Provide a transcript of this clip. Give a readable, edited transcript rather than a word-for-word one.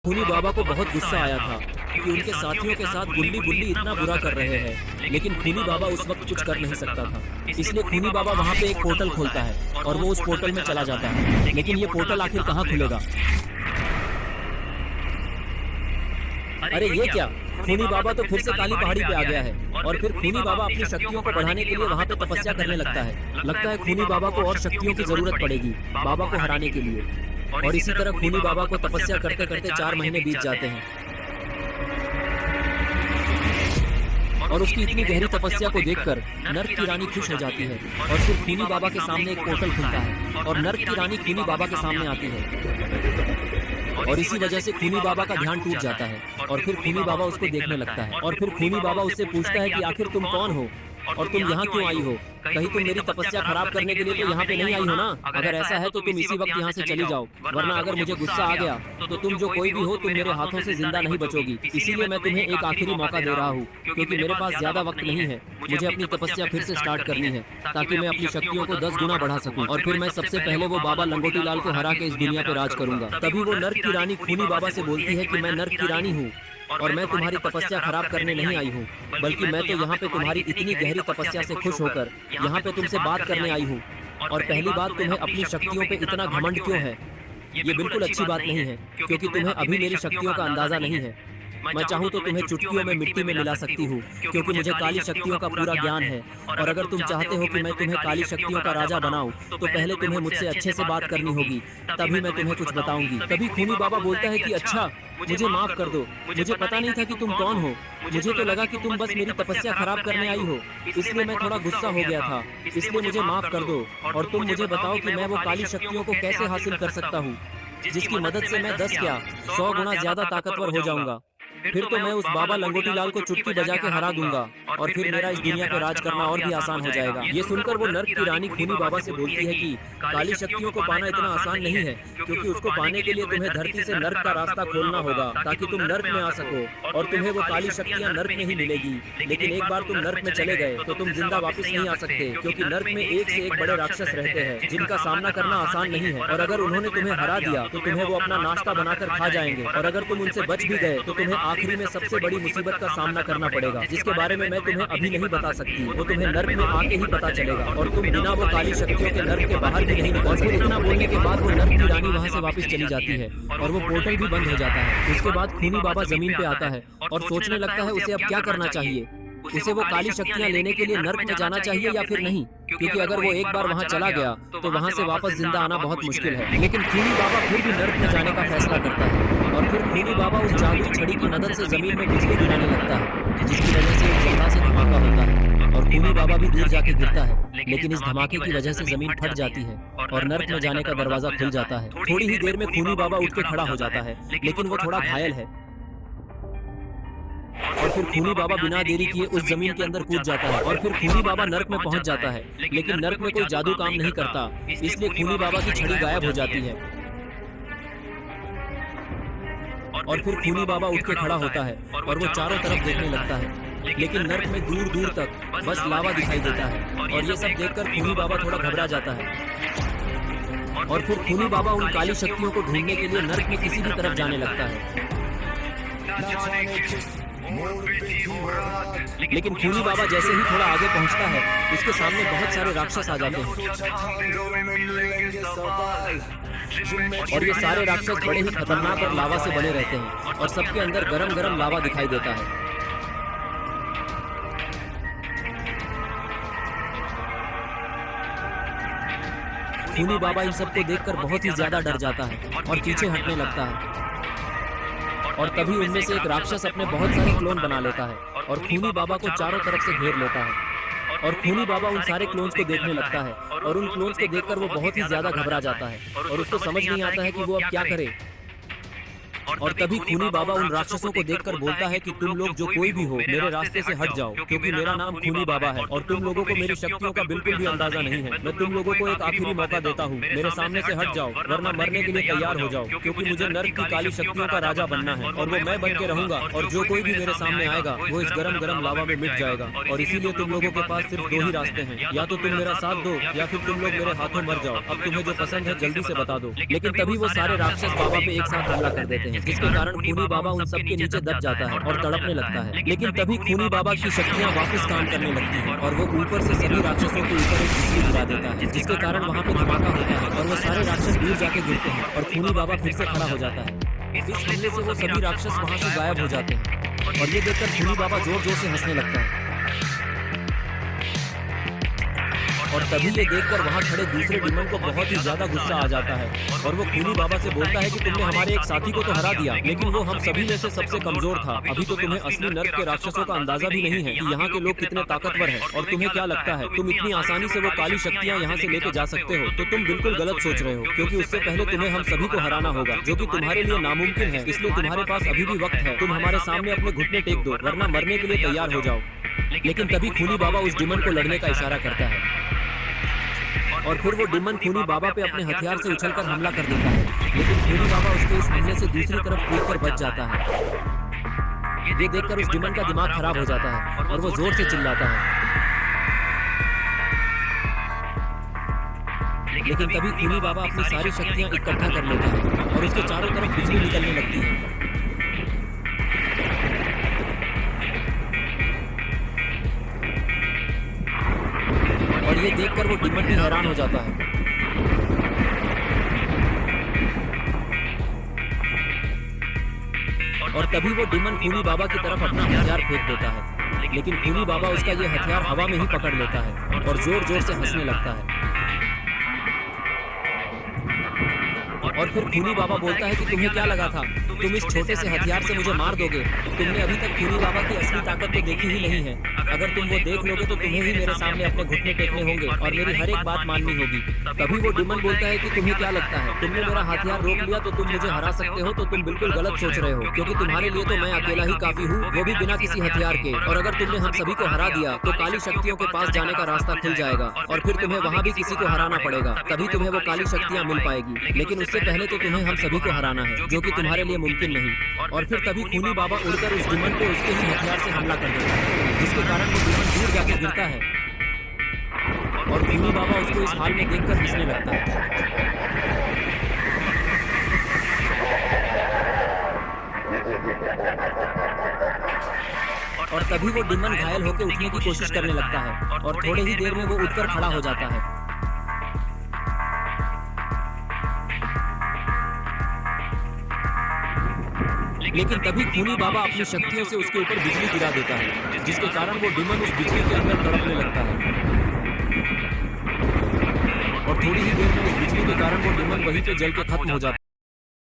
खूनी बाबा को बहुत गुस्सा आया था कि उनके साथियों के साथ गुल्ली बुल्ली इतना बुरा कर रहे हैं, लेकिन खूनी बाबा उस वक्त कुछ कर नहीं सकता था। इसलिए खूनी बाबा वहाँ पे एक पोर्टल खोलता है और वो उस पोर्टल में चला जाता है। लेकिन ये पोर्टल आखिर कहाँ खुलेगा? अरे ये क्या, खूनी बाबा तो फिर से काली पहाड़ी पे आ गया है और फिर खूनी बाबा अपनी शक्तियों को बढ़ाने के लिए वहाँ पे तपस्या करने लगता है। लगता है खूनी बाबा को और शक्तियों की जरूरत पड़ेगी बाबा को हराने के लिए। और इसी तरह खूनी बाबा को तपस्या करते करते 4 महीने बीत जाते हैं और उसकी इतनी गहरी तपस्या को देखकर नर्क की रानी खुश हो जाती है और फिर खूनी बाबा के सामने एक पोर्टल खुलता है और नर्क की रानी खूनी बाबा के सामने आती है और इसी वजह से खूनी बाबा का ध्यान टूट जाता है और फिर खूनी बाबा उसको देखने लगता है और फिर खूनी बाबा उससे पूछता है कि आखिर तुम कौन हो और तुम यहाँ क्यों आई हो? कहीं तुम मेरी तपस्या खराब करने के लिए तो यहाँ पे नहीं आई हो ना? अगर ऐसा है तो तुम इसी वक्त यहाँ से चली जाओ, वरना अगर मुझे गुस्सा आ गया तो तुम जो कोई भी हो तुम मेरे हाथों से जिंदा नहीं बचोगी। इसीलिए मैं तुम्हें एक आखिरी मौका दे रहा हूँ, क्योंकि मेरे पास ज्यादा वक्त नहीं है। मुझे अपनी तपस्या फिर से स्टार्ट करनी है ताकि मैं अपनी शक्तियों को 10 गुना बढ़ा सकूं और फिर मैं सबसे पहले वो बाबा लंगोटी लाल को हरा के इस दुनिया पे राज करूंगा। तभी वो नर्क की रानी खूनी बाबा से बोलती है कि मैं नर्क की रानी हूँ और मैं तुम्हारी तपस्या खराब करने नहीं आई हूँ, बल्कि मैं तो यहाँ पे तुम्हारी इतनी गहरी तपस्या से खुश होकर यहाँ पे तुमसे बात करने आई हूँ। और पहली बात, तुम्हें अपनी शक्तियों पे इतना घमंड क्यों है? ये बिल्कुल अच्छी बात नहीं है, क्योंकि तुम्हें अभी मेरी शक्तियों का अंदाजा नहीं है। मैं चाहूँ तो तुम्हें चुटकियों में मिट्टी में मिला सकती हूँ, क्योंकि मुझे काली शक्तियों का पूरा ज्ञान है। और अगर तुम चाहते हो कि मैं तुम्हें काली शक्तियों का राजा बनाऊं, तो पहले तुम्हें मुझसे अच्छे से बात करनी होगी, तभी मैं तुम्हें कुछ बताऊंगी। तभी खूनी बाबा बोलता है कि अच्छा, मुझे माफ कर दो, मुझे पता नहीं था कि तुम कौन हो। मुझे तो लगा कि तुम बस मेरी तपस्या खराब करने आई हो, इसलिए मैं थोड़ा गुस्सा हो गया था, इसलिए मुझे माफ कर दो। और तुम मुझे बताओ कि मैं वो काली शक्तियों को कैसे हासिल कर सकता हूँ, जिसकी मदद से मैं 10 क्या 100 गुना ज्यादा ताकतवर हो जाऊंगा। फिर तो मैं उस बाबा लंगोटी लाल को चुटकी बजा के हरा दूंगा और फिर मेरा इस दुनिया पे राज करना और भी आसान हो जाएगा। ये सुनकर वो नर्क की रानी खूनी बाबा से बोलती है कि काली शक्तियों को पाना इतना आसान नहीं है, क्योंकि उसको पाने के लिए तुम्हें धरती से नर्क का रास्ता खोलना होगा ताकि तुम नर्क में आ सको और तुम्हें वो काली शक्तियाँ नर्क में ही मिलेगी। लेकिन एक बार तुम नर्क में चले गए तो तुम जिंदा वापस नहीं आ सकते, क्योंकि नर्क में एक से एक बड़े राक्षस रहते हैं जिनका सामना करना आसान नहीं है। और अगर उन्होंने तुम्हें हरा दिया तो तुम्हें वो अपना नाश्ता बनाकर खा जाएंगे, और अगर तुम उनसे बच भी गए तो तुम्हें आखिरी में सबसे बड़ी मुसीबत का सामना करना पड़ेगा, जिसके बारे में मैं तुम्हें अभी नहीं बता सकती। वो तुम्हें नर्क में आके ही पता चलेगा और तुम बिना वो काली शक्तियों के नर्क के बाहर भी नहीं निकल सकते। इतना बोलने के बाद वो नर्क की रानी वहाँ से वापस चली जाती है और वो पोर्टल भी बंद हो जाता है। उसके बाद खूनी बाबा जमीन पे आता है और सोचने लगता है उसे अब क्या करना चाहिए। उसे वो काली शक्तियाँ लेने के लिए नर्क में जाना चाहिए या फिर नहीं, क्योंकि अगर वो एक बार वहाँ चला गया तो वहाँ से वापस जिंदा आना बहुत मुश्किल है। लेकिन खूनी बाबा फिर भी नर्क में जाने का फैसला करता है और फिर खूनी बाबा उस जादुई छड़ी की मदद से जमीन में बिजली गिराने लगता है, जिसकी वजह से एक जोरदार से धमाका होता है और खूनी बाबा भी दूर जाके गिरता है। लेकिन इस धमाके की वजह से जमीन फट जाती है और नर्क में जाने का दरवाजा खुल जाता है। थोड़ी ही देर में खूनी बाबा उठ के खड़ा हो जाता है, लेकिन वो थोड़ा घायल है और फिर खूनी बाबा बिना देरी किए उस जमीन के अंदर कूद जाता है और फिर खूनी बाबा नर्क में पहुंच जाता है। लेकिन नर्क में कोई जादू काम नहीं करता, इसलिए खूनी बाबा की छड़ी गायब हो जाती है और फिर खूनी बाबा उठ के खड़ा होता है और वो चारों तरफ देखने लगता है। लेकिन नर्क में दूर दूर तक बस लावा दिखाई देता है और ये सब देखकर खूनी बाबा थोड़ा घबरा जाता है और फिर खूनी बाबा उन काली शक्तियों को ढूंढने के लिए नर्क में किसी भी तरफ जाने लगता है। लेकिन खूनी बाबा जैसे ही थोड़ा आगे पहुंचता है, उसके सामने बहुत सारे राक्षस आ जाते हैं और ये सारे राक्षस बड़े ही खतरनाक और लावा से बने रहते हैं और सबके अंदर गरम गरम लावा दिखाई देता है। खूनी बाबा इन सबको देखकर बहुत ही ज्यादा डर जाता है और पीछे हटने लगता है और तभी उनमें से एक राक्षस अपने बहुत सारे क्लोन बना लेता है और खूनी बाबा को चारों तरफ से घेर लेता है और खूनी बाबा उन सारे क्लोन्स को देखने लगता है और उन क्लोन्स को देखकर वो बहुत ही ज्यादा घबरा जाता है और उसको समझ नहीं आता है कि वो अब क्या करे। और तभी खूनी बाबा उन राक्षसों को देखकर बोलता है कि तुम लोग जो कोई भी हो मेरे रास्ते से हट जाओ, क्योंकि मेरा नाम खूनी बाबा है और तुम लोगों को मेरी शक्तियों का बिल्कुल भी अंदाजा नहीं है। मैं तुम लोगों को एक आखिरी मौका देता हूँ, मेरे सामने से हट जाओ वरना मरने के लिए तैयार हो जाओ, क्योंकि मुझे नर्क की काली शक्तियों का राजा बनना है और वो मैं बन के रहूंगा और जो कोई भी मेरे सामने आएगा वो इस गरम गरम लावा में मिट जाएगा। और इसीलिए तुम लोगों के पास सिर्फ 2 ही रास्ते हैं, या तो तुम मेरा साथ दो या फिर तुम लोग मेरे हाथों मर जाओ। अब तुम्हें जो पसंद है जल्दी से बता दो। लेकिन तभी वो सारे राक्षस बाबा पे एक साथ हमला कर देते हैं जिसके कारण खूनी बाबा उन सब के नीचे दब जाता है और तड़पने लगता है। लेकिन तभी खूनी बाबा की शक्तियाँ वापस काम करने लगती हैं और वो ऊपर से सभी राक्षसों के ऊपर एक बिजली गिरा देता है, जिसके कारण वहाँ पे धमाका होता है और वो सारे राक्षस दूर जाके गिरते हैं और खूनी बाबा फिर से खड़ा हो जाता है। इस हमले से वो सभी राक्षस वहाँ से गायब हो जाते हैं और ये देखकर खूनी बाबा जोर जोर से हंसने लगता है। और तभी ये देखकर वहाँ खड़े दूसरे डीमन को बहुत ही ज्यादा गुस्सा आ जाता है और वो खूनी बाबा से बोलता है कि तुमने हमारे एक साथी को तो हरा दिया, लेकिन वो हम सभी में से सबसे कमजोर था। अभी तो तुम्हें असली नर्क के राक्षसों का अंदाजा भी नहीं है कि यहाँ के लोग कितने ताकतवर हैं। और तुम्हें क्या लगता है तुम इतनी आसानी से वो काली शक्तियाँ यहाँ से लेके जा सकते हो? तो तुम बिल्कुल गलत सोच रहे हो, क्योंकि उससे पहले तुम्हें हम सभी को हराना होगा, जो कि तुम्हारे लिए नामुमकिन है। इसलिए तुम्हारे पास अभी भी वक्त है, तुम हमारे सामने अपने घुटने टेक दो, वरना मरने के लिए तैयार हो जाओ। लेकिन तभी खूनी बाबा उस डीमन को लड़ने का इशारा करता है और फिर वो डीमन खूनी बाबा पे अपने हथियार से उछलकर हमला कर देता है, लेकिन खूनी बाबा उसके इस हमले से दूसरी तरफ कूदकर बच जाता है। ये देखकर उस डीमन का दिमाग खराब हो जाता है और वो जोर से चिल्लाता है। लेकिन तभी खूनी बाबा अपनी सारी शक्तियां इकट्ठा कर लेता है और उसके चारों तरफ बिजली निकलने लगती है। और ये देखकर वो डीमन भी हैरान हो जाता है। और तभी वो डीमन खूनी बाबा की तरफ अपना हथियार फेंक देता है, लेकिन खूनी बाबा उसका ये हथियार हवा में ही पकड़ लेता है और जोर जोर से हंसने लगता है। और फिर खूनी बाबा बोलता है कि तुम्हें क्या लगा था, तुम इस छोटे से हथियार से मुझे मार दोगे? तुमने अभी तक खूनी बाबा की असली ताकत तो देखी ही नहीं है। अगर तुम वो देख लोगे तो तुम्हें ही मेरे सामने अपने घुटने टेकने होंगे और मेरी हर एक बात माननी होगी। तभी वो डीमन बोलता है कि तुम्हें क्या लगता है, तुमने मेरा हथियार रोक लिया तो तुम मुझे हरा सकते हो? तो तुम बिल्कुल गलत सोच रहे हो, क्योंकि तुम्हारे लिए तो मैं अकेला ही काफी हूँ, वो भी बिना किसी हथियार के। और अगर तुमने हम सभी को हरा दिया तो काली शक्तियों के पास जाने का रास्ता खुल जाएगा और फिर तुम्हें वहाँ भी किसी को हराना पड़ेगा, तभी तुम्हें वो काली शक्तियाँ मिल पाएगी। लेकिन उससे पहले तो तुम्हें हम सभी को हराना है, जो कि तुम्हारे लिए मुमकिन नहीं। और फिर तभी खूनी बाबा उड़कर उस डीमन पे उसके ही हथियार से हमला कर देता है, जिसके कारण वो डीमन दूर जाके गिरता है और खूनी बाबा उसको इस हाल में देखकर हंसने लगता है। और तभी वो डीमन घायल होकर उठने की कोशिश करने लगता है और थोड़ी ही देर में वो उठकर खड़ा हो जाता है। लेकिन तभी खूनी बाबा अपनी शक्तियों से उसके ऊपर बिजली गिरा देता है, जिसके कारण वो डीमन उस बिजली के अंदर तड़पने लगता है और थोड़ी ही देर में उस बिजली के कारण वो डीमन वहीं पे जल के खत्म हो जाता है।